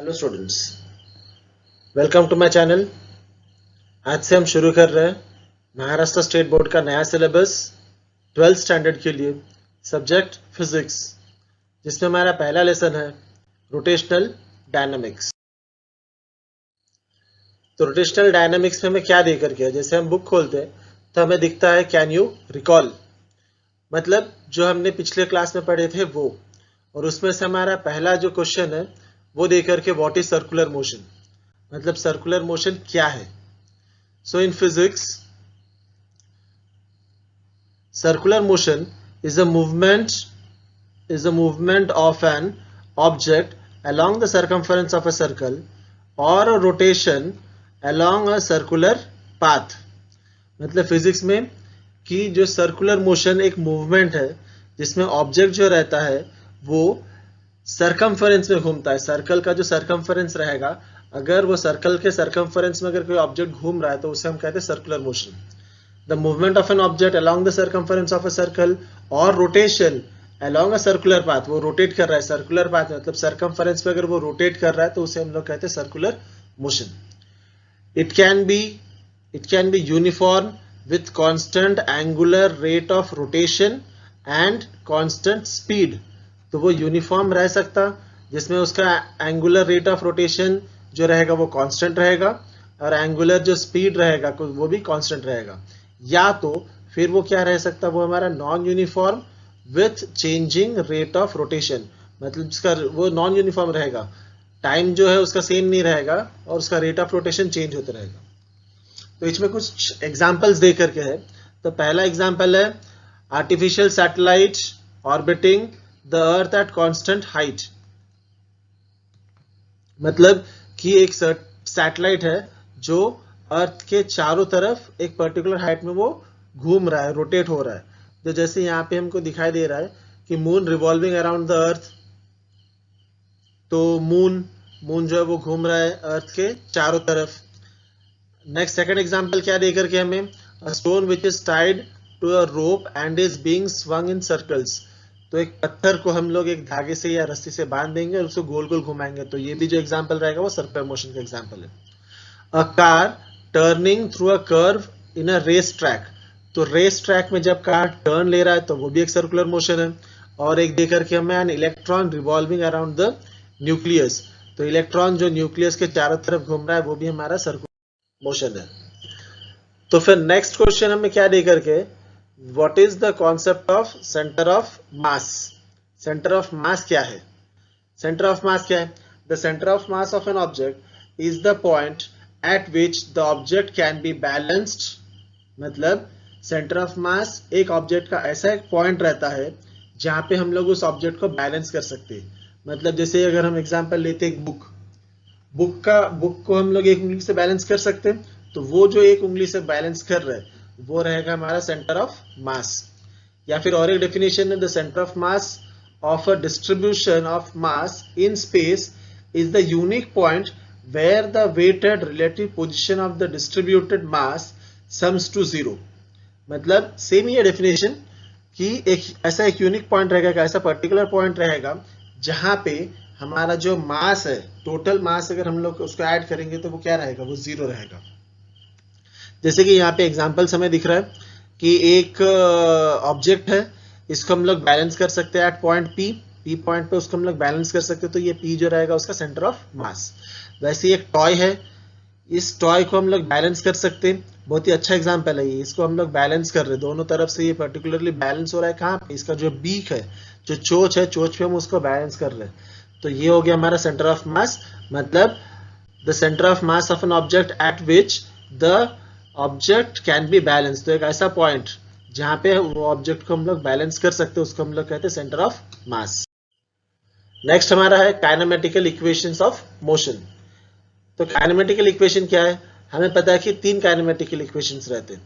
Hello students, welcome to my channel. आज से हम शुरू कर रहे हैं महाराष्ट्र स्टेट बोर्ड का नया सिलेबस 12th स्टैंडर्ड के लिए, सब्जेक्ट फिजिक्स, जिसमें हमारा पहला लेसन है रोटेशनल डायनामिक्स। तो रोटेशनल डायनामिक्स में हमें क्या देकर के, जैसे हम बुक खोलते हैं तो हमें दिखता है कैन यू रिकॉल, मतलब जो हमने पिछले क्लास में पढ़े थे वो, और उसमें से हमारा पहला जो क्वेश्चन है वो देकर के व्हाट इज सर्कुलर मोशन, मतलब सर्कुलर मोशन क्या है। So in physics, circular motion is a movement of an object along the circumference of a circle or a rotation along a circular path। मतलब physics में कि जो circular motion एक movement है जिसमें ऑब्जेक्ट जो रहता है वो सरकमफरेंस में घूमता है। सर्कल का जो सरकमफरेंस रहेगा, अगर वो सर्कल के सरकमफरेंस में अगर कोई ऑब्जेक्ट घूम रहा है तो उसे हम कहते हैं circular motion. The movement of an object along the circumference of a circle और rotation along a circular path, वो रोटेट कर रहा है सर्कुलर पाथ में, मतलब सरकमफरेंस पे अगर वो रोटेट कर रहा है तो उसे हम लोग कहते हैं circular motion. It can be uniform with constant angular rate of rotation and constant speed। तो वो यूनिफॉर्म रह सकता जिसमें उसका एंगुलर रेट ऑफ रोटेशन जो रहेगा वो कांस्टेंट रहेगा और एंगुलर जो स्पीड रहेगा वो भी कांस्टेंट रहेगा, या तो फिर वो क्या रह सकता, वो हमारा non uniform with changing rate of rotation, मतलब जिसका वो नॉन यूनिफॉर्म रहेगा, टाइम जो है उसका सेम नहीं रहेगा और उसका रेट ऑफ रोटेशन चेंज होता रहेगा। तो इसमें कुछ एग्जांपल्स दे करके है। तो पहला एग्जांपल है artificial satellite orbiting the earth at constant height, मतलब कि एक सैटेलाइट है जो अर्थ के चारों तरफ एक पर्टिकुलर हाइट में वो घूम रहा है, रोटेट हो रहा है। तो जैसे यहाँ पे हमको दिखाई दे रहा है कि moon revolving around the earth, तो मून जो है वो घूम रहा है अर्थ के चारों तरफ। नेक्स्ट सेकंड एग्जांपल क्या देकर के हमें, a stone which is tied to a rope and is being swung in circles, तो एक पत्थर को हम लोग एक धागे से या रस्सी से बांध देंगे और उसको गोल गोल घुमाएंगे, तो ये भी जो एग्जांपल रहेगा वो सर्कुलर मोशन का एग्जांपल है। A car turning through a curve in a race track, तो रेस ट्रैक में जब कार टर्न ले रहा है तो वो भी एक सर्कुलर मोशन है। और एक देकर के हमें an electron revolving around the nucleus, तो इलेक्ट्रॉन जो न्यूक्लियस के चारों तरफ घूम रहा है वो भी हमारा सर्कुलर मोशन है। तो फिर नेक्स्ट क्वेश्चन हमें क्या दे करके, what is the concept of centre of mass. Centre of मास क्या है? सेंटर ऑफ मास क्या है? The centre of mass of an object is the point eight which the object can be balanced, मतलब centre of मास एक object का ऐसा एक point रहता है जहां पे हम लोग उस ऑब्जेक्ट को बैलेंस कर सकते हैं। मतलब जैसे अगर हम एग्जांपल लेते हैं बुक को हम लोग एक उंगली से बैलेंस कर सकते हैं, तो वो जो एक उंगली से बैलेंस कर रहा है वो रहेगा हमारा सेंटर ऑफ मास। या फिर और एक डेफिनेशन है, the centre of mass of a distribution of mass in space is the unique point where the weighted relative position of the distributed mass sums to zero. मतलब सेम ही definition कि एक ऐसा एक यूनिक पॉइंट रहेगा, एक ऐसा particular point रहेगा जहां पे हमारा जो मास है, टोटल मास अगर हम लोग उसको ऐड करेंगे तो वो क्या रहेगा, वो जीरो रहेगा। जैसे कि यहाँ पे एग्जांपल्स हमें दिख रहा है कि एक ऑब्जेक्ट है, इसको हम लोग बैलेंस कर सकते हैं एट पॉइंट पी पॉइंट पे उसको हम लोग बैलेंस कर सकते हैं, तो ये पी जो रहेगा उसका सेंटर ऑफ मास। वैसे एक टॉय है, इस टॉय को हम लोग बैलेंस कर सकते हैं, बहुत ही अच्छा एग्जांपल है ये, इसको हम लोग बैलेंस कर रहे हैं दोनों तरफ से, ये पर्टिकुलरली बैलेंस हो रहा है कहाँ पे, इसका जो बीक है, जो चोंच है, चोंच पे हम उसको बैलेंस कर रहे हैं, तो ये हो गया हमारा सेंटर ऑफ मास। मतलब the centre of mass of an object at which the object can be balance, तो एक ऐसा पॉइंट जहां पे वो ऑब्जेक्ट को हम लोग बैलेंस कर सकते हैं उसको हम लोग कहते हैं सेंटर ऑफ मास। नेक्स्ट हमारा है काइनेमेटिकल इक्वेशंस ऑफ मोशन। तो काइनेमेटिकल इक्वेशन क्या है, हमें पता है कि तीन काइनेमेटिकल इक्वेशंस रहते हैं।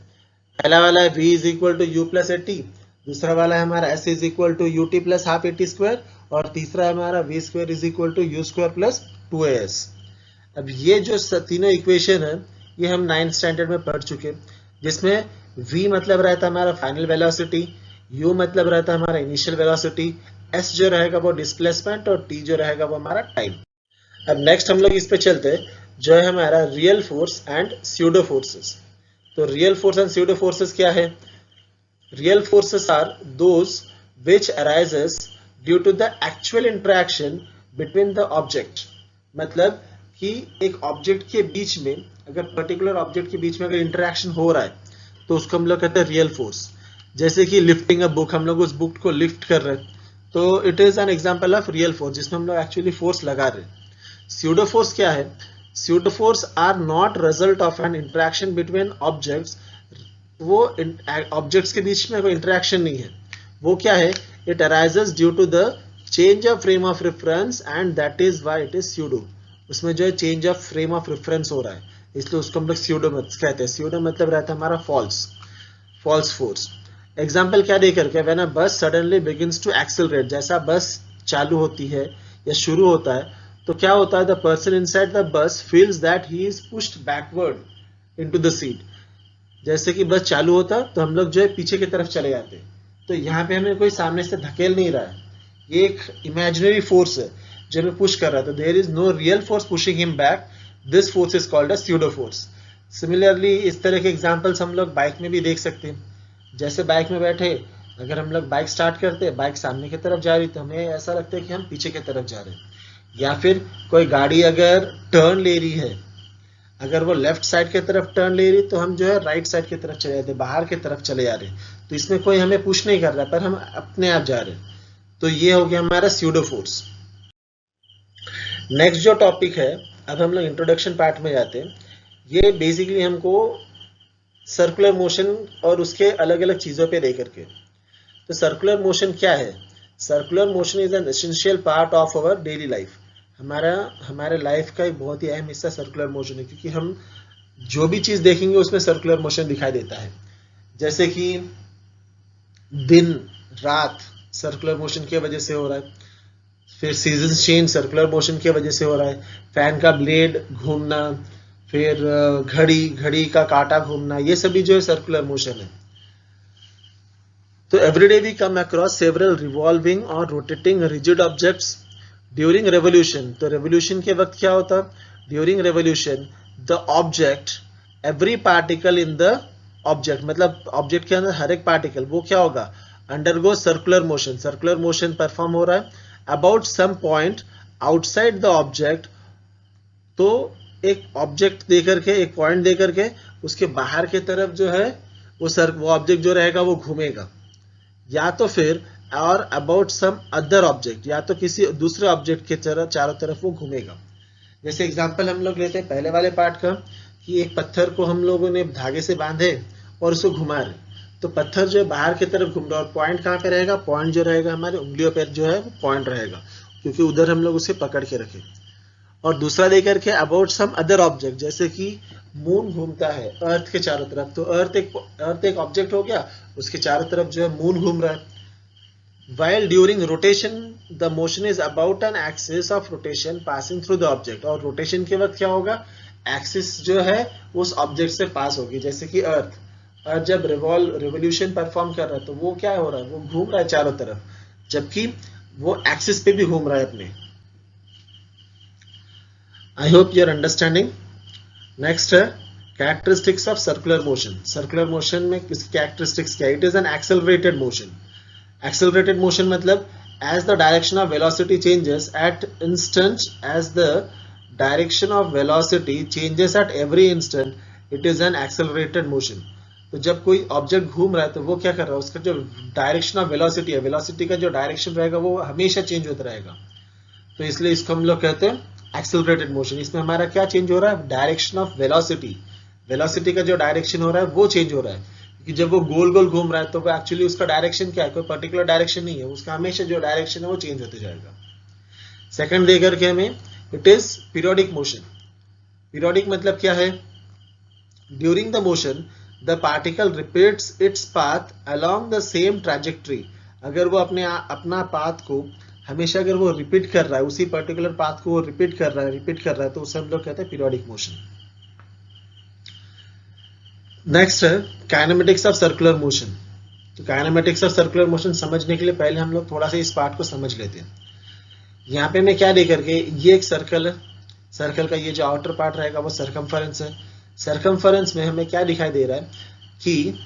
पहला वाला है v is equal to u plus a t, दूसरा वाला है हमारा s is equal to u t plus half a t square, और तीसरा है हमारा v square is equal to u square plus 2as। अब ये जो तीनों इक्वेशन है ये हम 9th स्टैंडर्ड में पढ़ चुके, जिसमें v मतलब रहता है हमारा फाइनल वेलोसिटी, u मतलब रहता है हमारा इनिशियल वेलोसिटी, s जो रहेगा वो डिस्प्लेसमेंट और t जो रहेगा वो हमारा टाइम। अब नेक्स्ट हम लोग इस पे चलते हैं, जो है हमारा real force and pseudo forces. तो real force and pseudo forces क्या है? Real forces are those which arises due to the actual interaction between the object। मतलब कि एक ऑब्जेक्ट के बीच में, अगर पर्टिकुलर ऑब्जेक्ट के बीच में अगर इंटरेक्शन हो रहा है तो उसको हम लोग कहते हैं रियल फोर्स। जैसे कि लिफ्टिंग अ बुक, हम लोग उस बुक को लिफ्ट कर रहे हैं तो it is an example of real force, जिसमें हम लोग एक्चुअली फोर्स लगा रहे हैं। स्यूडो फोर्स क्या है? Pseudo force are not result of an interaction between objects. वो ऑब्जेक्ट्स के बीच में कोई इंटरेक्शन नहीं है। वो क्या है? It arises due to the change of frame of reference and that is why it is pseudo. उसमें जो है change of frame of reference हो रहा है, इसलिए उसको हम लोग स्यूडो कहते हैं। स्यूडो मतलब रहता है हमारा फॉल्स फोर्स। एग्जाम्पल क्या दे करके, व्हेन अ बस सडनली बिगिंस टू एक्सेलरेट, जैसा बस चालू होती है या शुरू होता है तो क्या होता है? The person inside the bus feels that he is pushed backward into the seat. जैसे कि बस चालू होता तो हम लोग जो है पीछे की तरफ चले जाते, तो यहाँ पे हमें कोई सामने से धकेल नहीं रहा है, ये एक इमेजिनरी फोर्स है जो हमें पुश कर रहा था। There is no real force pushing him back, this force is called a pseudo force. Similarly इस तरह के एग्जांपल्स हम लोग बाइक में भी देख सकते हैं। जैसे बाइक में बैठे, अगर हम लोग बाइक स्टार्ट करते हैं, बाइक सामने की तरफ जा रही तो हमें ऐसा लगता है कि हम पीछे की तरफ जा रहे हैं। या फिर कोई गाड़ी अगर टर्न ले रही है, अगर वो लेफ्ट साइड की तरफ टर्न ले रही तो हम जो है राइट साइड की तरफ चले जाते, बाहर की तरफ चले जा रहे हैं। तो इसमें कोई हमें पुश नहीं कर रहा पर हम अपने आप जा रहे हैं। तो ये हो गया हमारा स्यूडो फोर्स। नेक्स्ट जो टॉपिक है, अब हम लोग इंट्रोडक्शन पार्ट में जाते हैं। ये बेसिकली हमको सर्कुलर मोशन और उसके अलग अलग चीजों पे दे करके। तो सर्कुलर मोशन क्या है? Circular motion is an essential part of our daily life. हमारे लाइफ का एक बहुत ही अहम हिस्सा सर्कुलर मोशन है, क्योंकि हम जो भी चीज देखेंगे उसमें सर्कुलर मोशन दिखाई देता है। जैसे कि दिन रात सर्कुलर मोशन की वजह से हो रहा है, फिर सीजन चेंज सर्कुलर मोशन की वजह से हो रहा है, फैन का ब्लेड घूमना, फिर घड़ी का कांटा घूमना, ये सभी जो है सर्कुलर मोशन है। तो everyday we come across several revolving और rotating rigid objects during revolution. तो रेवोल्यूशन के वक्त क्या होता? During revolution the object, every particle in the object, मतलब ऑब्जेक्ट के अंदर हर एक पार्टिकल वो क्या होगा? Undergo circular motion. Circular motion perform हो रहा है about some point outside the object. तो एक ऑब्जेक्ट दे करके, एक पॉइंट दे करके उसके बाहर की तरफ जो है वो ऑब्जेक्ट जो रहेगा वो घूमेगा, या तो फिर और अबाउट सम अदर ऑब्जेक्ट, या तो किसी दूसरे ऑब्जेक्ट के चारों तरफ वो घूमेगा। जैसे एग्जांपल हम लोग लेते हैं पहले वाले पार्ट का, कि एक पत्थर को हम लोगों ने धागे से बांधे और उसको घुमा रहे, तो पत्थर जो है बाहर की तरफ घूम रहा है और पॉइंट कहाँ पे रहेगा? पॉइंट जो रहेगा हमारे उंगलियों पर जो है वो पॉइंट रहेगा, क्योंकि उधर हम लोग उसे पकड़ के रखे। और दूसरा देकर के अबाउट सम अदर ऑब्जेक्ट, जैसे कि मून घूमता है अर्थ के चारों तरफ, तो अर्थ एक ऑब्जेक्ट हो गया, उसके चारों तरफ जो है मून घूम रहा है। While during rotation the motion is about an axis of rotation passing through the object। और रोटेशन के वक्त क्या होगा? एक्सिस जो है उस ऑब्जेक्ट से पास होगी। जैसे कि अर्थ जब रिवोल्यूशन परफॉर्म कर रहा है तो वो क्या हो रहा है? वो घूम रहा है चारों तरफ, जबकि वो एक्सिस पे भी घूम रहा है अपने। I hope you are understanding. Next है characteristics of circular motion. Circular motion में किसकी कैरेक्टरिस्टिक्स क्या? It is an accelerated motion. Accelerated motion मतलब as the direction of velocity changes at instant, as the direction of velocity changes at every instant, it is an accelerated motion। तो जब कोई object घूम रहा है तो वो क्या कर रहा है? उसका जो डायरेक्शन ऑफ वेलोसिटी है, वेलोसिटी का जो डायरेक्शन रहेगा वो हमेशा चेंज होता रहेगा, तो इसलिए इसको हम लोग कहते हैं एक्सेलरेटेड मोशन। इसमें हमारा क्या चेंज हो रहा है? Direction of velocity. वेलोसिटी का जो डायरेक्शन हो रहा है वो चेंज हो रहा है, कि जब वो गोल गोल घूम रहा है तो वो एक्चुअली उसका डायरेक्शन क्या है? कोई पर्टिकुलर डायरेक्शन नहीं है, उसका हमेशा जो डायरेक्शन है वो चेंज होते जाएगा। सेकंड देकर के हमें it is periodic motion. Periodic मतलब क्या है? During the motion the particle repeats its path along the same trajectory. अगर वो अपना पाथ को हमेशा अगर वो रिपीट कर रहा है, उसी पर्टिकुलर पाथ को वो रिपीट कर रहा है तो उसे हम लोग कहते हैं पीरियोडिक मोशन। नेक्स्ट है काइनेमेटिक्स ऑफ सर्कुलर मोशन। तो काइनेमेटिक्स ऑफ सर्कुलर मोशन समझने के लिए पहले हम लोग थोड़ा सा इस पार्ट को समझ लेते हैं। यहाँ पे मैं क्या दे करके, ये एक सर्कल है, सर्कल का ये जो आउटर पार्ट रहेगा वो सर्कमफरेंस है। सर्कमफरेंस में हमें क्या दिखाई दे रहा है कि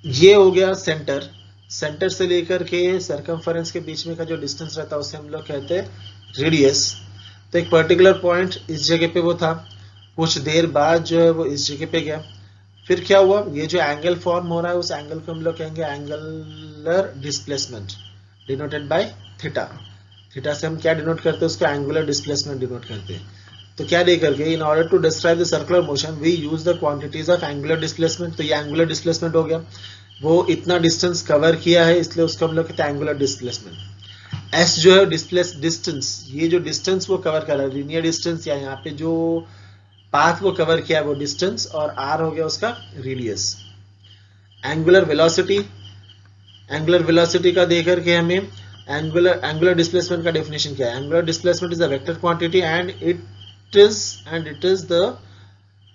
ये हो गया सेंटर, सेंटर से लेकर के सर्कमफरेंस के बीच में का जो डिस्टेंस रहता है उसे हम लोग कहते हैं रेडियस। तो एक पर्टिकुलर पॉइंट इस जगह पे वो था, कुछ देर बाद जो है वो इस जगह पे गया, फिर क्या हुआ, ये जो एंगल फॉर्म हो रहा है उस एंगल को हम लोग कहेंगे angular displacement denoted by theta. Theta से हम क्या डिनोट करते हैं, उसको एंगुलर डिस्प्लेसमेंट डिनोट करते हैं। तो क्या दे करके, in order to describe the circular motion we use the quantities of angular displacement. तो ये एंगुलर डिस्प्लेसमेंट हो गया, वो इतना डिस्टेंस कवर किया है इसलिए उसको हम लोग कहते हैं एंगुलर डिस्प्लेसमेंट। एस जो है डिस्प्लेस डिस्टेंस, ये जो डिस्टेंस वो कवर कर रहा है लीनियर डिस्टेंस, या यहाँ पे जो पाथ वो कवर किया है वो डिस्टेंस, और आर हो गया उसका radius. Angular velocity, angular velocity का देकर के हमें एंगुलर डिस्प्लेसमेंट का डेफिनेशन क्या है, angular displacement is a vector quantity and it is the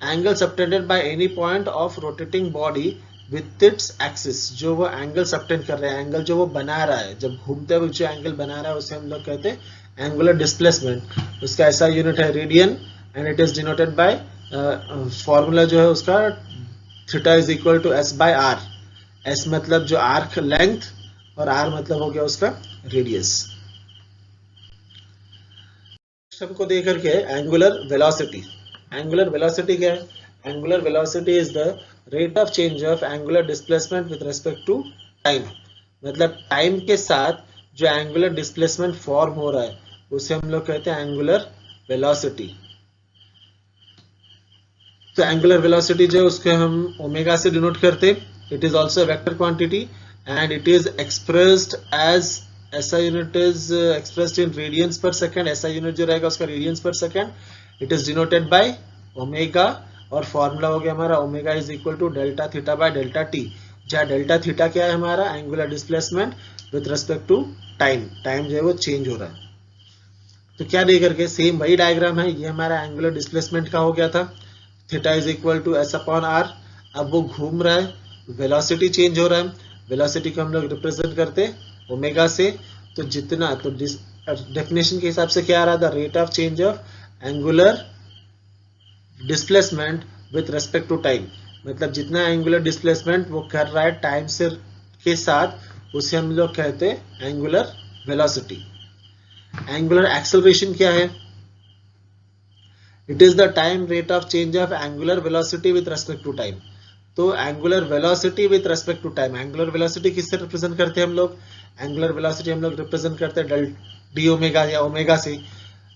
angle subtended by any point of rotating body with its axis. जो वो एंगल सबटेंड कर रहा है, एंगल जो वो बना रहा है, जब घूमते हुए जो एंगल बना रहा है उसे हम लोग कहते हैं एंगुलर डिस्प्लेसमेंट। उसका ऐसा यूनिट है radian and it is denoted by formula जो है उसका theta is equal to s by r. S मतलब जो आर्क लेंथ और आर मतलब हो गया उसका रेडियस। हमको देकर के एंगुलर वेलोसिटी, एंगुलर वेलोसिटी क्या है, angular velocity is the rate of change of angular displacement with respect to time. मतलब टाइम के साथ जो एंगुलर डिस्प्लेसमेंट फॉर्म हो रहा है उसे हम लोग कहते हैं एंगुलर वेलोसिटी। तो एंगुलर वेलोसिटी जो है उसको हम ओमेगा से डिनोट करते हैं। It is also vector quantity and it is expressed as, ऐसा unit is expressed in radians per second. ऐसा यूनिट जो रहेगा उसका radians per second. It is denoted by omega और फॉर्मूला हो गया हमारा omega is equal to delta theta by delta T, जहाँ डेल्टा थीटा क्या है हमारा angular displacement with respect to time. Time जो है वो चेंज हो रहा है। तो क्या दे करके, सेम वही डायग्राम है, ये हमारा एंगुलर डिस्प्लेसमेंट का हो गया था, theta is equal to s upon r. अब वो घूम रहा है, वेलोसिटी चेंज हो रहा है, वेलोसिटी को हम लोग रिप्रेजेंट करते हैं ओमेगा से। तो जितना, तो डेफिनेशन के हिसाब से क्या आ रहा था, rate of change of angular displacement with respect to time. मतलब जितना एंगुलर डिस्प्लेसमेंट वो कर रहा है टाइम से के साथ उसे हम लोग कहते हैं एंगुलर वेलोसिटी। एंगुलर एक्सेलरेशन क्या है, it is the time rate of change of angular velocity with respect to time. तो angular velocity with respect to time, angular velocity किससे रिप्रेजेंट करते हैं हम लोग, एंगुलर वेलोसिटी हम लोग रिप्रेजेंट करते हैं डेल डी ओमेगा या ओमेगा से,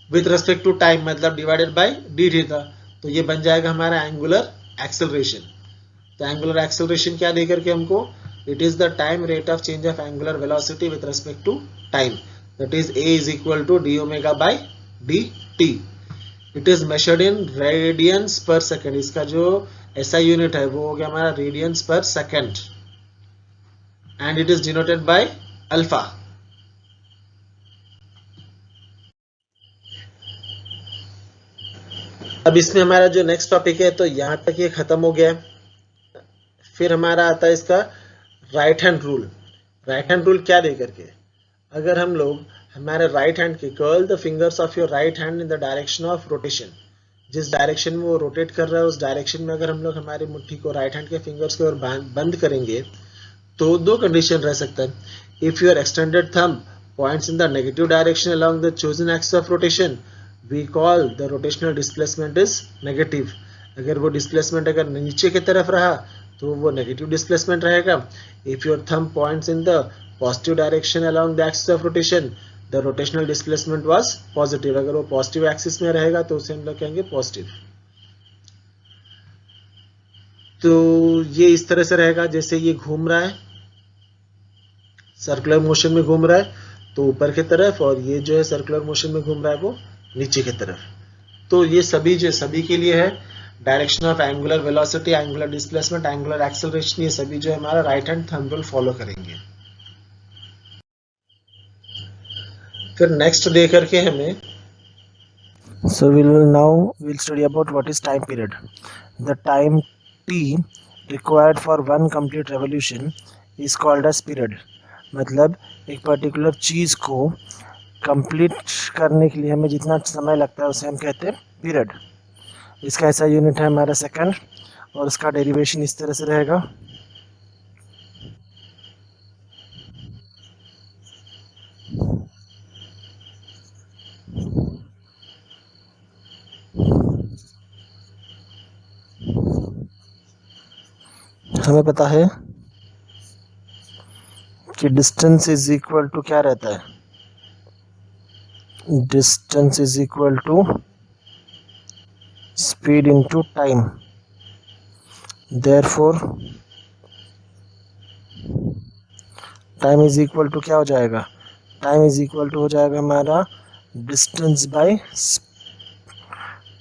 विथ रेस्पेक्ट टू टाइम मतलब डिवाइडेड बाय डी थीटा। तो ये बन जाएगा हमारा एंगुलर एक्सेलरेशन। तो एंगुलर एक्सेलरेशन क्या देकर के हमको, it is the time rate of change of angular velocity with respect to time, that is a is equal to D omega by d t. It is measured in radians per second. इसका जो ऐसा unit है वो हो गया हमारा radiance per second and it is denoted by alpha. अब इसमें हमारा जो नेक्स्ट टॉपिक है, तो यहां तक ये खत्म हो गया है। फिर हमारा आता है इसका right hand rule. Right hand rule क्या दे करके, अगर हम लोग हमारे राइट हैंड के curl the fingers of your right hand in the direction of rotation, जिस डायरेक्शन में वो रोटेट कर रहा है उस डायरेक्शन में अगर हम लोग हमारी मुट्ठी को राइट हैंड के फिंगर्स की ओर बंद करेंगे तो दो कंडीशन रह सकता है। If your extended thumb points in the negative direction along the chosen axis of rotation we call the rotational displacement is negative. अगर वो डिस्प्लेसमेंट अगर नीचे की तरफ रहा तो वो नेगेटिव डिस्प्लेसमेंट रहेगा। If your thumb points in the positive direction along the axis of rotation the rotational displacement was positive. अगर वो पॉजिटिव एक्सिस में रहेगा तो उसे हम लोग कहेंगे पॉजिटिव। तो ये इस तरह से रहेगा, जैसे ये घूम रहा है सर्कुलर मोशन में घूम रहा है तो ऊपर की तरफ, और ये जो है सर्कुलर मोशन में घूम रहा है वो नीचे की तरफ। तो ये सभी के लिए है, direction of angular velocity, angular displacement, angular acceleration, ये सभी जो है हमारा right hand thumb rule follow करेंगे। फिर नेक्स्ट दे करके हमें, so we'll study about what is time period. The time t required for one complete revolution is called as period. मतलब एक पर्टिकुलर चीज को कंप्लीट करने के लिए हमें जितना समय लगता है उसे हम कहते हैं पीरियड। इसका ऐसा यूनिट है हमारा सेकंड, और इसका डेरिवेशन इस तरह से रहेगा। हमें पता है कि डिस्टेंस इज इक्वल टू क्या रहता है, distance is equal to speed into time. Therefore time is equal to क्या हो जाएगा, टाइम इज इक्वल टू हो जाएगा हमारा distance by,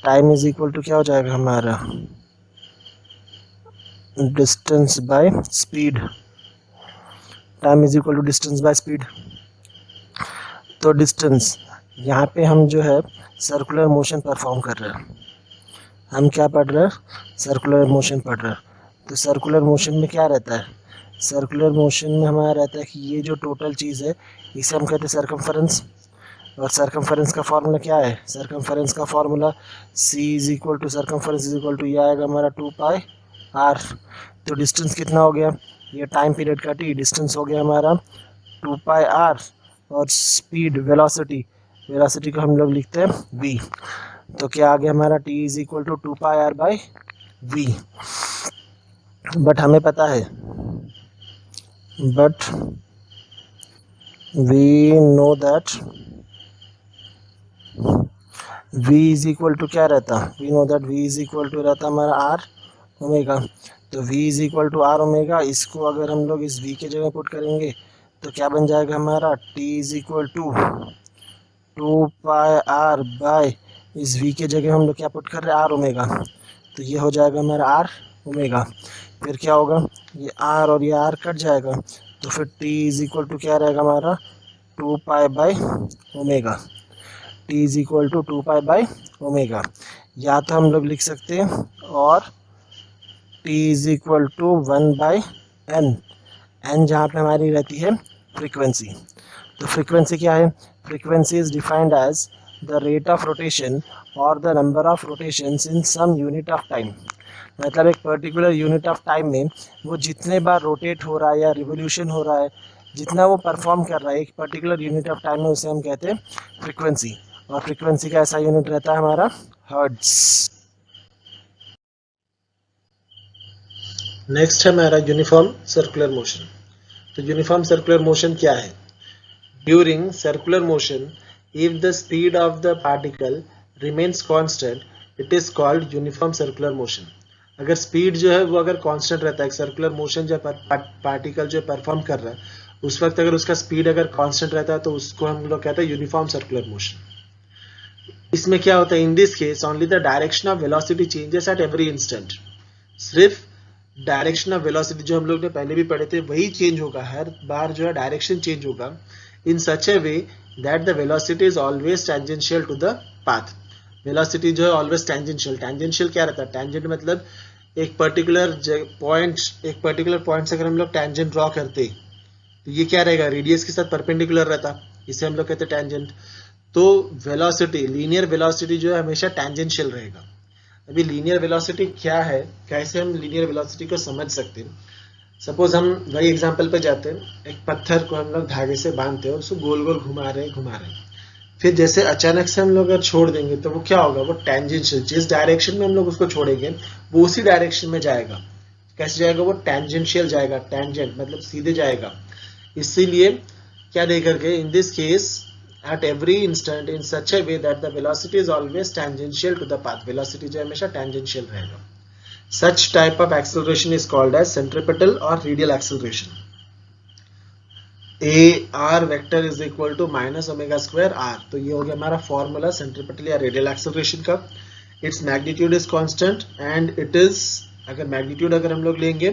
time is equal to क्या हो जाएगा हमारा distance by speed, time is equal to distance by speed. तो डिस्टेंस, यहाँ पे हम जो है सर्कुलर मोशन परफॉर्म कर रहे हैं, हम क्या पढ़ रहे हैं, सर्कुलर मोशन पढ़ रहे हैं। तो सर्कुलर मोशन में क्या रहता है, सर्कुलर मोशन में हमारा रहता है कि ये जो टोटल चीज़ है इसे हम कहते हैं सर्कमफरेंस। और सर्कमफरेंस का फॉर्मूला क्या है, सर्कमफरेंस का formula c is equal to circumference is equal to, ये आएगा हमारा 2πr। तो डिस्टेंस कितना हो गया, ये टाइम पीरियड का t, डिस्टेंस हो गया हमारा 2πr, और स्पीड वेलोसिटी, वेलोसिटी को हम लोग लिखते हैं v। तो क्या आ गया हमारा t is equal to 2πr by v। But हमें पता है, but we know that v is equal to क्या रहता, we know that v is equal to रहता हमारा r ओमेगा। तो v is equal to r omega, इसको अगर हम लोग इस v के जगह पुट करेंगे तो क्या बन जाएगा हमारा t is equal to 2πr by, इस v के जगह हम लोग क्या पुट कर रहे हैं, r ओमेगा। तो ये हो जाएगा हमारा r ओमेगा। फिर क्या होगा, ये r और ये r कट जाएगा, तो फिर t इज इक्वल टू क्या रहेगा हमारा 2π by omega, t is equal to 2π by omega. या तो हम लोग लिख सकते हैं, और t is equal to 1/n, n जहाँ पे हमारी रहती है फ्रीक्वेंसी। तो फ्रीक्वेंसी क्या है, frequency is defined as the rate of rotation और the number of rotations in some unit of time. मतलब एक पर्टिकुलर यूनिट ऑफ टाइम में वो जितने बार रोटेट हो रहा है या रिवोल्यूशन हो रहा है, जितना वो परफॉर्म कर रहा है एक पर्टिकुलर यूनिट ऑफ टाइम में, उसे हम कहते हैं फ्रीक्वेंसी। और फ्रीक्वेंसी का ऐसा यूनिट रहता है हमारा हर्ट्ज। नेक्स्ट है हमारा यूनिफॉर्म सर्कुलर मोशन। तो यूनिफॉर्म सर्कुलर मोशन क्या है, during circular motion if the speed of the particle remains constant it is called uniform circular motion. अगर स्पीड जो है वो अगर कांस्टेंट रहता है, सर्कुलर मोशन जो पार्टिकल जो परफॉर्म कर रहा है उस वक्त अगर उसका स्पीड अगर कांस्टेंट रहता है तो उसको हम लोग कहते हैं यूनिफॉर्म सर्कुलर मोशन। इसमें क्या होता है, in this case only the direction of velocity changes at every instant. सिर्फ डायरेक्शन ऑफ वेलोसिटी जो हम लोग ने पहले भी पढ़े थे वही चेंज होगा, हर बार जो है डायरेक्शन चेंज होगा in such a way that the velocity is always tangential to the path. Velocity जो है ऑलवेज टेंजेंशियल, टेंजेंशियल क्या रहता है, टेंजेंट मतलब एक पर्टिकुलर पॉइंट, एक पर्टिकुलर पॉइंट से अगर हम लोग टेंजेंट ड्रॉ करते तो ये क्या रहेगा, रेडियस के साथ परपेंडिकुलर रहता, इसे हम लोग कहते हैं टेंजेंट। तो वेलोसिटी, लीनियर वेलोसिटी जो है हमेशा टेंजेंशियल रहेगा। अभी लीनियर वेलोसिटी क्या है, कैसे हम लीनियर वेलोसिटी को समझ सकते हैं। सपोज हम वही एग्जांपल पे जाते हैं, एक पत्थर को हम लोग धागे से बांधते हैं और उसको गोल गोल घुमा रहे हैं, फिर जैसे अचानक से हम लोग अगर छोड़ देंगे तो वो क्या होगा, वो टेंजेंशियल, जिस डायरेक्शन में हम लोग उसको छोड़ेंगे वो उसी डायरेक्शन में जाएगा। कैसे जाएगा, वो टेंजेंशियल जाएगा, टेंजेंट मतलब सीधे जाएगा। इसीलिए क्या दे करके, in this case at every instant in such a way that the velocity is always tangential to the path, velocity जो हमेशा tangential रहेगा। such type of acceleration is called as centripetal or radial acceleration। a r vector is equal to minus omega square r। तो ये हो गया हमारा formula centripetal या radial acceleration का। its magnitude is constant and it is, अगर magnitude अगर हम लोग लेंगे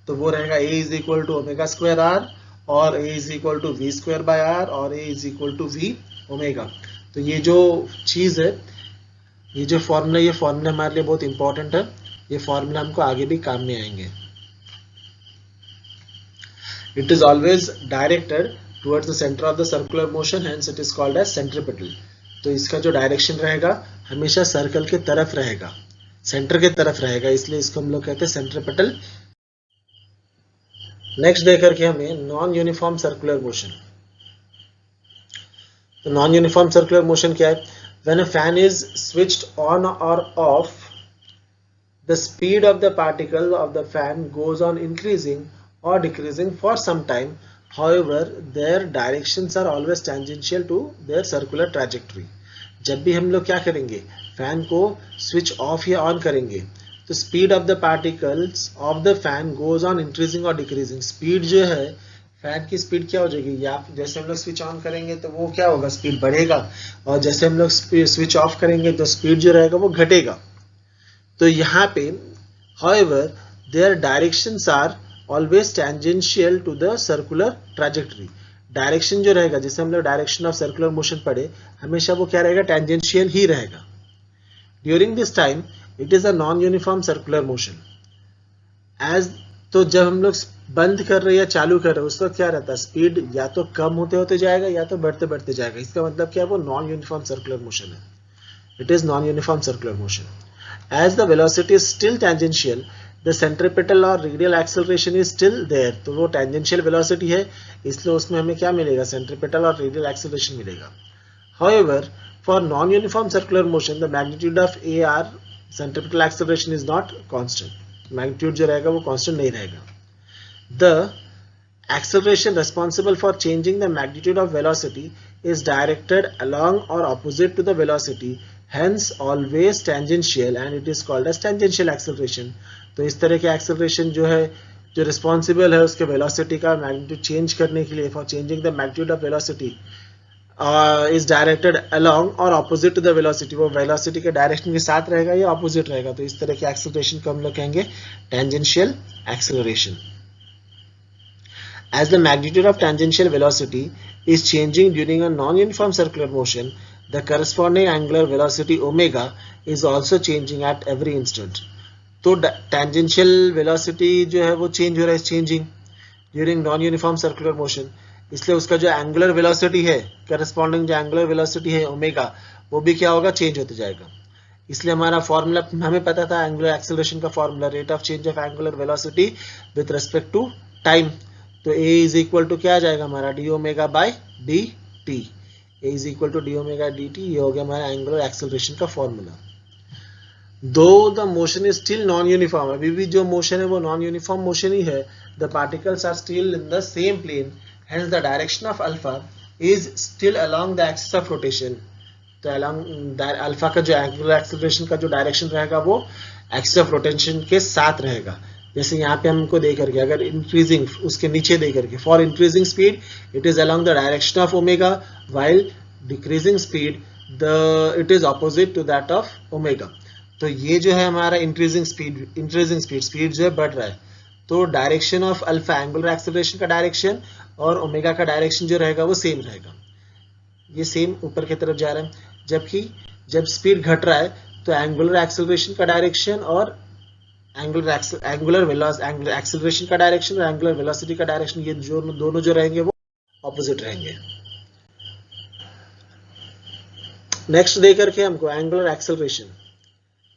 तो वो रहेगा a is equal to omega square r, और a is equal to v square by r, और a is equal to v omega. तो ये जो चीज है, ये जो फॉर्मूला, ये फॉर्मूला हमारे लिए बहुत इंपॉर्टेंट है, ये फॉर्मूला हमको आगे भी काम में आएंगे। It is always directed towards the center of the circular motion, hence it is called as centripetal. तो इसका जो डायरेक्शन रहेगा हमेशा सर्कल के तरफ रहेगा, सेंटर के तरफ रहेगा, इसलिए इसको हम लोग कहते हैं सेंट्रिपेटल। नेक्स्ट देख करके हमें नॉन यूनिफॉर्म सर्कुलर मोशन। तो नॉन यूनिफॉर्म सर्कुलर मोशन क्या है? When a fan is switched on और of, the speed of the particle of the fan goes on increasing or decreasing for some time. However, their directions are always tangential to their circular trajectory. जब भी हम लोग क्या करेंगे, fan को switch off या on करेंगे, तो speed of the particles of the fan goes on increasing और डिक्रीजिंग। स्पीड जो है फैन की स्पीड क्या हो जाएगी, या जैसे हम लोग स्विच ऑन करेंगे तो वो क्या होगा, स्पीड बढ़ेगा, और जैसे हम लोग स्विच ऑफ करेंगे तो स्पीड जो रहेगा वो घटेगा। तो यहाँ पे however their directions are always tangential to the circular trajectory. Direction जो रहेगा, जैसे हम लोग डायरेक्शन ऑफ सर्कुलर मोशन पढ़े, हमेशा वो क्या रहेगा, टेंजेंशियल ही रहेगा। During this time it is a non uniform circular motion. As तो जब हम लोग बंद कर रहे हैं या चालू कर रहे हैं, उस वक्त क्या रहता है, स्पीड या तो कम होते होते जाएगा या तो बढ़ते बढ़ते जाएगा। इसका मतलब क्या है, वो नॉन यूनिफॉर्म सर्कुलर मोशन है। It is non uniform circular motion. As the velocity is still tangential, the centripetal or radial acceleration is still there. तो वो tangential velocity है, इसलिए उसमें हमें क्या मिलेगा, centripetal और radial acceleration मिलेगा। However, for non-uniform circular motion, the magnitude of AR centripetal acceleration is not constant. Magnitude जो रहेगा वो constant नहीं रहेगा। The acceleration responsible for changing the magnitude of velocity is directed along or opposite to the velocity, hence always tangential, and it is called as tangential acceleration. तो इस तरह के acceleration जो है, जो responsible है उसके velocity का magnitude change करने के लिए, for changing the magnitude of velocity is directed along or opposite to the velocity. वो velocity के direction के साथ रहेगा या opposite रहेगा, तो इस तरह के acceleration को हम लोग कहेंगे tangential acceleration. As the magnitude of tangential velocity is changing during a non-uniform circular motion, the corresponding angular velocity omega is also changing at every instant. तो tangential velocity जो है वो change हो रहा है, changing during non-uniform circular motion, इसलिए उसका जो angular velocity है, corresponding जो angular velocity है omega, वो भी क्या होगा, change होते जाएगा। इसलिए हमारा फॉर्मूला हमें पता था, angular acceleration का formula rate of change of angular velocity with respect to time। तो a is equal to क्या आ जाएगा हमारा, d omega by dt। a is equal to d omega dt, ये हो गया हमारा एंगुलर एक्सेलरेशन का फॉर्मूला। दो the motion is still non uniform, अभी भी जो मोशन है वो नॉन यूनिफॉर्म मोशन ही है। The particles are still in the same plane, hence the direction of alpha is still along the axis of rotation. तो along alpha का जो एंगुलर एक्सेलरेशन का जो डायरेक्शन रहेगा वो एक्सिस ऑफ रोटेशन के साथ रहेगा। जैसे यहाँ पे हमको दे करके, अगर इंक्रीजिंग उसके नीचे दे करके, for increasing speed it is along the direction of omega, while decreasing speed it is opposite to that of omega. तो ये जो है हमारा इंक्रीजिंग स्पीड जो है बढ़ रहा है, तो direction of alpha angular acceleration का डायरेक्शन और ओमेगा का डायरेक्शन जो रहेगा वो सेम रहेगा, ये सेम ऊपर की तरफ जा रहा है। जबकि जब स्पीड घट रहा है तो एंगुलर एक्सेलरेशन का डायरेक्शन और एंगुलर एक्सेलरेशन का डायरेक्शन और एंगुलर वेलोसिटी का डायरेक्शन, ये जो दोनों जो रहेंगे वो ऑपोजिट रहेंगे। नेक्स्ट दे करके हमको angular acceleration,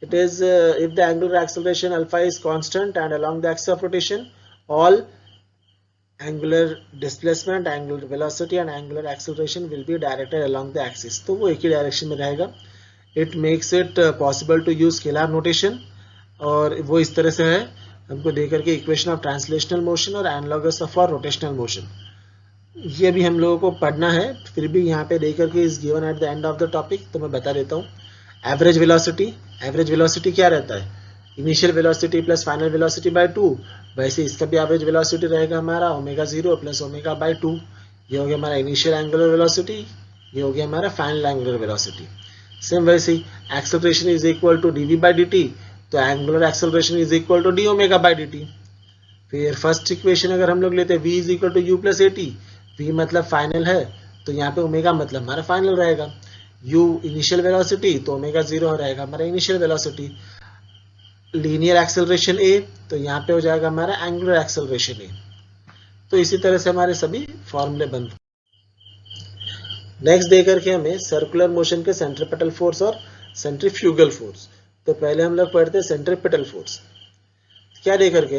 it is if the angular acceleration alpha is constant and along the axis of rotation, all angular displacement, angular velocity and angular acceleration will be directed along the axis. तो वो एक ही डायरेक्शन में रहेगा। It makes it possible to use scalar notation, और वो इस तरह से है, हमको दे करके इक्वेशन ऑफ ट्रांसलेशनल मोशन और एनालॉगस ऑफ रोटेशनल मोशन, ये भी हम लोगों को पढ़ना है। फिर भी यहाँ पे दे करके is given at the end of the topic, तो मैं बता देता हूँ। एवरेज वेलोसिटी क्या रहता है, initial velocity plus final velocity bye 2। वैसे इसका भी एवरेज वेलोसिटी रहेगा हमारा ओमेगा 0 प्लस ओमेगा बाय 2। ये हो गया हमारा इनिशियल एंगुलर वेलोसिटी, ये हो गया हमारा फाइनल एंगुलर वेलोसिटी। सेम वैसे ही acceleration is equal to dv by dt, तो angular acceleration is equal to D omega by dt। फिर फर्स्ट इक्वेशन अगर हम लोग लेते हैं v is equal to u plus at, v मतलब फाइनल है, तो यहाँ पे ओमेगा मतलब हमारा फाइनल रहेगा, u इनिशियल वेलोसिटी, तो ओमेगा 0 रहेगा हमारा initial velocity. Linear acceleration a, तो यहाँ पे हो जाएगा हमारा एंगुलर एक्सेलरेशन a। तो इसी तरह से हमारे सभी फॉर्मूले बन नेक्स्ट दे करके हमें सर्कुलर मोशन के सेंट्रीपिटल फोर्स और सेंट्रीफ्यूगल फोर्स। तो पहले हम लोग पढ़ते हैं सेंट्रीपिटल फोर्स। क्या दे करके,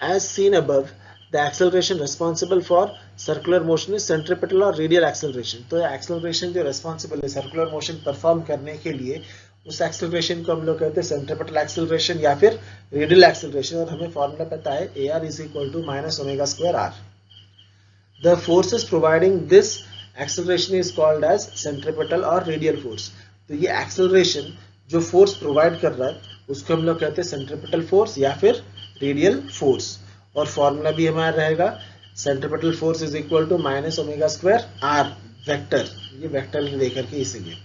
as seen above the acceleration responsible for circular motion is centripetal और रेडियल एक्सेलरेशन। तो एक्सेलरेशन जो रिस्पॉन्सिबल है सर्कुलर मोशन परफॉर्म करने के लिए, उस एक्सेलरेशन को हम लोग कहते हैं सेंट्रीपिटल एक्सेलरेशन या फिर रेडियल एक्सेलरेशन। और हमें फॉर्मूला पता है AR is equal to minus omega square r. The forces providing this acceleration is called as centripetal और रेडियल फोर्स। तो ये एक्सेलरेशन जो फोर्स प्रोवाइड कर रहा है उसको हम लोग कहते हैं सेंट्रीपिटल फोर्स या फिर रेडियल फोर्स। और फॉर्मूला भी हमारा रहेगा centripetal force is equal to minus omega square R vector, ये वेक्टर लेकर के इसीलिए।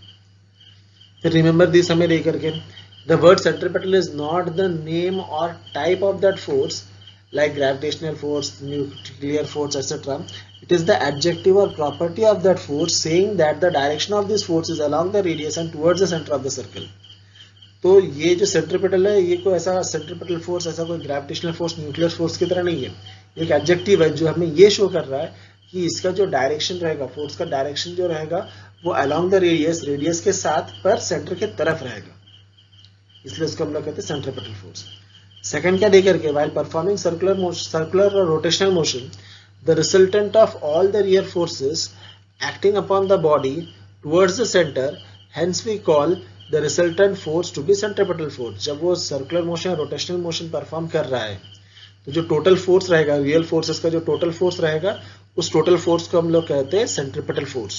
फिर रिमेंबर दिस हमें दे करके, the word centripetal is not the name और type of that force like gravitational force, nuclear force, etc. It is the adjective or property of that force saying that the direction of this force is along the radius and towards the center of the circle. तो ये जो centripetal है ये कोई ऐसा centripetal force ऐसा कोई gravitational force nuclear force की तरह नहीं है, एक एडजेक्टिव है जो हमें ये शो कर रहा है कि इसका जो डायरेक्शन रहेगा, फोर्स का डायरेक्शन जो रहेगा वो अलोंग द रेडियस, रेडियस के साथ पर सेंटर के तरफ रहेगा, इसलिए उसको हम लोग कहते हैं सेंट्रीपिटल फोर्स। सेकंड क्या देकर के, while performing circular or rotational motion, the resultant of all the real forces acting upon the body towards the center, hence we call the resultant force to be centripetal force। जब वो circular motion rotational motion perform कर रहा है तो जो total force रहेगा, real forces का जो टोटल फोर्स रहेगा, उस टोटल फोर्स को हम लोग कहते हैं centripetal force.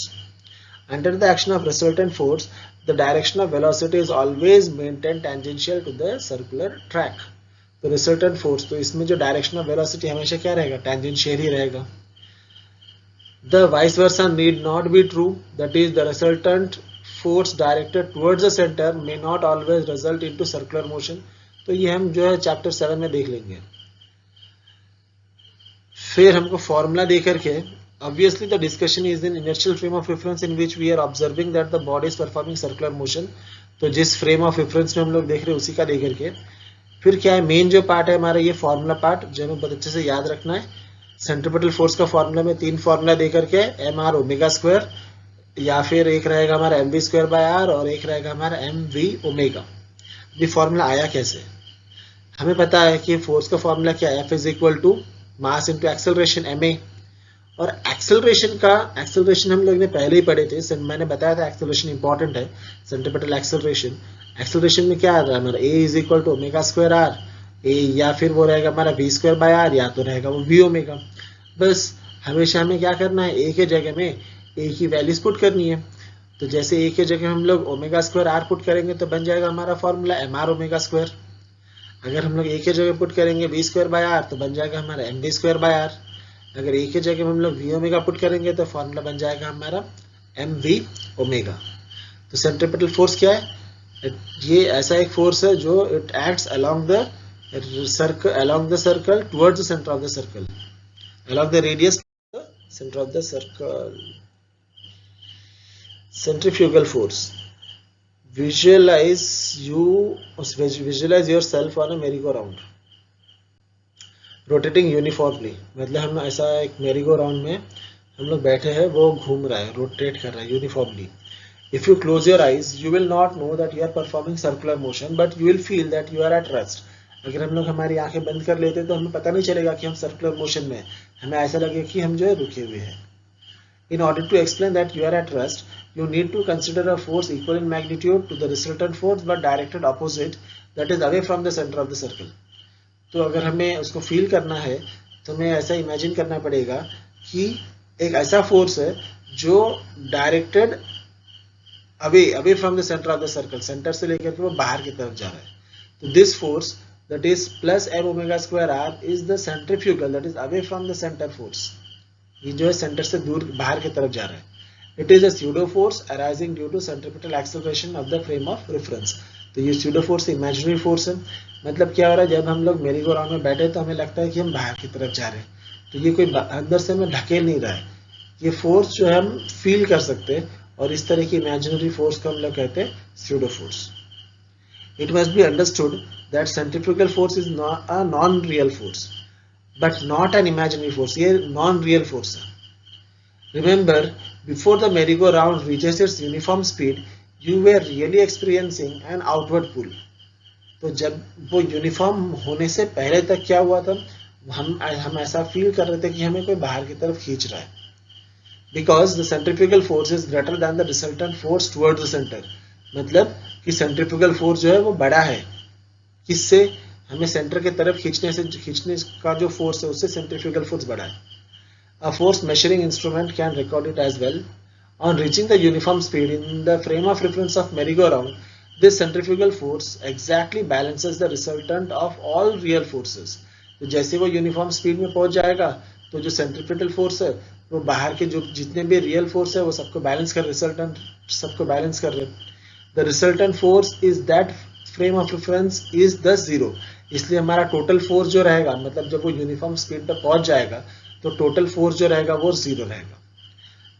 Under the action of resultant force, the direction of velocity is always maintained tangential to the circular track। तो रिजल्टेंट फोर्स, तो इसमें जो डायरेक्शन ऑफ वेलोसिटी हमेशा क्या रहेगा, टेंजेंशियल ही रहेगा। The vice versa need not be true, that is the resultant force directed towards the centre may not always result into circular motion. तो ये हम जो है चैप्टर 7 में देख लेंगे। फिर हमको फॉर्मूला दे करके, obviously the discussion is in inertial frame of reference in which we are observing that the body is performing circular motion। तो जिस फ्रेम ऑफ रेफरेंस में हम लोग देख रहे हैं उसी का दे करके, फिर क्या है मेन जो पार्ट है हमारा ये फॉर्मूला पार्ट जो हमें बहुत अच्छे से याद रखना है। सेंट्रीपिटल फोर्स का फॉर्मूला में 3 फॉर्मूला दे करके, एम आर ओमेगा स्क्वायर, या फिर एक रहेगा हमारा m v square by r और एक रहेगा हमारा एम वी ओमेगा। ये फॉर्मूला आया कैसे, हमें पता है कि फोर्स का फॉर्मूला क्या है, F is equal to mass into acceleration m a. और एक्सेलरेशन हम लोग ने पहले ही पढ़े थे, मैंने बताया था एक्सेलरेशन इंपॉर्टेंट है। सेंट्रीपिटल एक्सेलरेशन में क्या आ रहा है हमारा, A is equal to omega square R A, या फिर वो रहेगा हमारा वी स्क्वायर बाय आर, या तो रहेगा वो वी ओमेगा। बस हमेशा हमें क्या करना है, ए के जगह में ए की वैल्यूज पुट करनी है। तो जैसे ए के जगह हम लोग ओमेगा स्क्वायर आर पुट करेंगे तो बन जाएगा हमारा formula m r omega square. अगर हम लोग ए के जगह पुट करेंगे वी स्क्वायर बाय आर तो बन जाएगा हमारा m v square by r. अगर ए के जगह हम लोग वी ओमेगा पुट करेंगे तो फॉर्मूला बन जाएगा हमारा एम वी ओमेगा। तो सेंट्रीपिटल फोर्स क्या है, ये ऐसा एक फोर्स है जो it acts along the circle towards the centre of the circle, along the radius centre of the circle. Centrifugal force, visualize yourself on a merry-go-round rotating uniformly। मतलब हम ऐसा एक मेरी गो राउंड में हम लोग बैठे हैं, वो घूम रहा है, रोटेट कर रहा है uniformly. If you close your eyes you will not know that you are performing circular motion but you will feel that you are at rest. अगर हम लोग हमारी आंखें बंद कर लेते तो हमें पता नहीं चलेगा कि हम सर्कुलर मोशन में, हमें ऐसा लगेगा कि हम जो है रुके हुए हैं। In order to explain that you are at rest, you need to consider a force equal in magnitude to the resultant force but directed opposite, that is away from the center of the circle। तो अगर हमें उसको feel करना है तो हमें ऐसा imagine करना पड़ेगा कि एक ऐसा फोर्स है जो directed away from the centre of the circle, centre से लेकर के वो बाहर की तरफ जा रहा है। तो this force that is plus m omega square r is the centrifugal, that is away from the centre force. ये जो है सेंटर से दूर बाहर की तरफ जा रहा है। It is a pseudo force arising due to centripetal acceleration of the frame of reference. तो ये स्यूडो फोर्स इमेजिनरी फोर्स है। मतलब क्या हो रहा है, जब हम लोग मेरी गो राउंड में बैठे तो हमें लगता है कि हम बाहर की तरफ जा रहे हैं, तो ये कोई अंदर से हमें ढकेल नहीं रहा है। ये फोर्स जो है हम फील कर सकते हैं और इस तरह की इमेजिनरी फोर्स को हम लोग कहते हैं pseudo force. It must be understood that centrifugal force is a non real force but not an imaginary force. ये नॉन रियल फोर्स है। Remember before the merry-go-round reaches its uniform speed, you were really experiencing an outward pull. तो जब वो uniform होने से पहले तक क्या हुआ था, हम ऐसा फील कर रहे थे कि हमें कोई बाहर की तरफ खींच रहा है. Because the centrifugal force is greater than the resultant force towards the center. मतलब कि सेंट्रीफ्यूगल फोर्स जो है वो बड़ा है. किससे? हमें सेंटर की तरफ खींचने का जो फोर्स है उससे सेंट्रीफ्यूगल फोर्स बड़ा है. A force measuring instrument can record it as well. On reaching the uniform speed in the frame of reference of merry-go-round, this centrifugal force exactly balances the resultant of all real forces. तो जैसे वो uniform speed में पहुंच जाएगा तो जो centrifugal force है वो बाहर के जो जितने भी रियल फोर्स है वो सबको बैलेंस कर, रिजल्टेंट सबको बैलेंस कर रहे. The resultant force is that frame of reference is the zero. इसलिए हमारा टोटल फोर्स जो रहेगा, मतलब जब वो यूनिफॉर्म स्पीड पर पहुंच जाएगा तो टोटल फोर्स जो रहेगा वो जीरो रहेगा.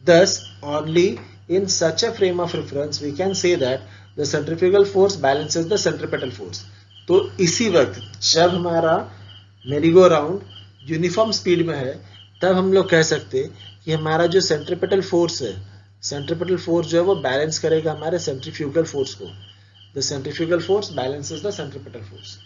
Thus, only in such a frame of reference we can say that the centrifugal force balances the centripetal force. तो इसी वक्त जब हमारा मेरीगो राउंड यूनिफॉर्म स्पीड में है तब हम लोग कह सकते कि हमारा जो सेंट्रिपेटल फोर्स है, सेंट्रिपेटल फोर्स जो है वो बैलेंस करेगा हमारे सेंट्रीफ्यूगल फोर्स को. The centrifugal force balances the centripetal force.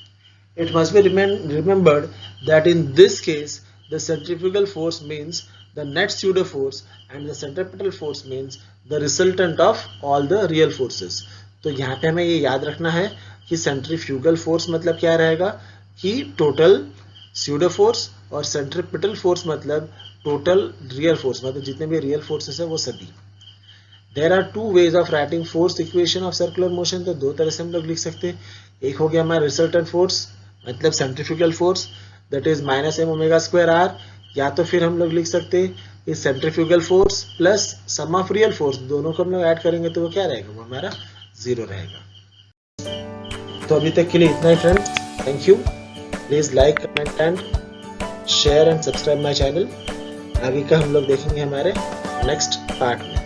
It must be remembered that in this case the centrifugal force means the net pseudo force and the centripetal force means the resultant of all the real forces. तो यहाँ पे हमें ये याद रखना है कि centrifugal force मतलब क्या रहेगा कि टोटल pseudo force और centripetal force मतलब टोटल रियल फोर्स, मतलब जितने भी रियल फोर्सेस है वो सभी. There are two ways of writing force equation of circular motion. तो दो तरह से हम लोग लिख सकते हैं. एक हो गया हमारा resultant force मतलब centrifugal force that is minus m omega square r, या तो फिर हम लोग लिख सकते हैं इस centrifugal force plus sum of real force, दोनों को हम लोग ऐड करेंगे तो वो क्या रहेगा, वो हमारा जीरो रहेगा. तो अभी तक के लिए इतना ही friends. Thank you. Please like, comment and share and subscribe my channel. आगे का हम लोग देखेंगे हमारे नेक्स्ट पार्ट में.